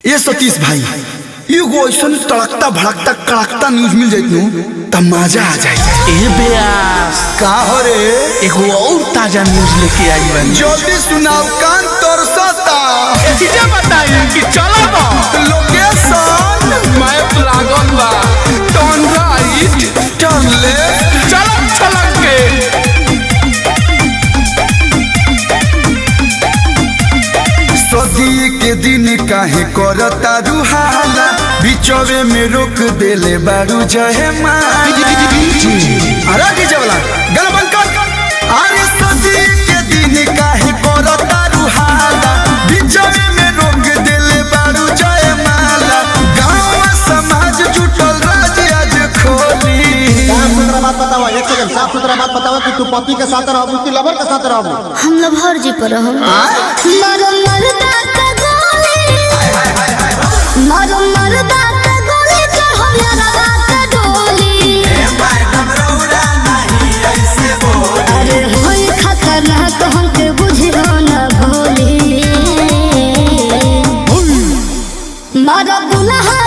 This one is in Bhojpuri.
ये सतीश भाई एगो ऐसा तड़कता भड़कता कड़कता न्यूज मिल जाए तब मजा आ जाए। ए बेयास का हो रे एगो और ताजा न्यूज लेके आई बनी। जल्दी सुनाओ कान तरसता। चीजें बताई कि चलो बा लोकेशन मैप लागल बा टर्न राइट टर्न लेफ्ट चलो छलक के सदी के दिन काहे करता रुहाला बिचवे में रोक देले बारू जहे माला। अरे डीजे वाला गाना बंद कर। अरे सदी के दिन काहे करता रुहाला बिचवे में रोक देले बारू जहे माला। गांव समाज जुटल राज आज खोली। साफ सुथरा बात बताओ, एक सेकंड साफ सुथरा बात बताओ कि तू पति के साथ रहबू कि लवर के साथ रहबू? हम लोग हर जी पर हम मारो मरदा का गोली मारो मरदा का गोली चढ़ो यारा रात डोली। अरे होई खतरनाक हमके बुझियो ना भोली। मारो दुल्हा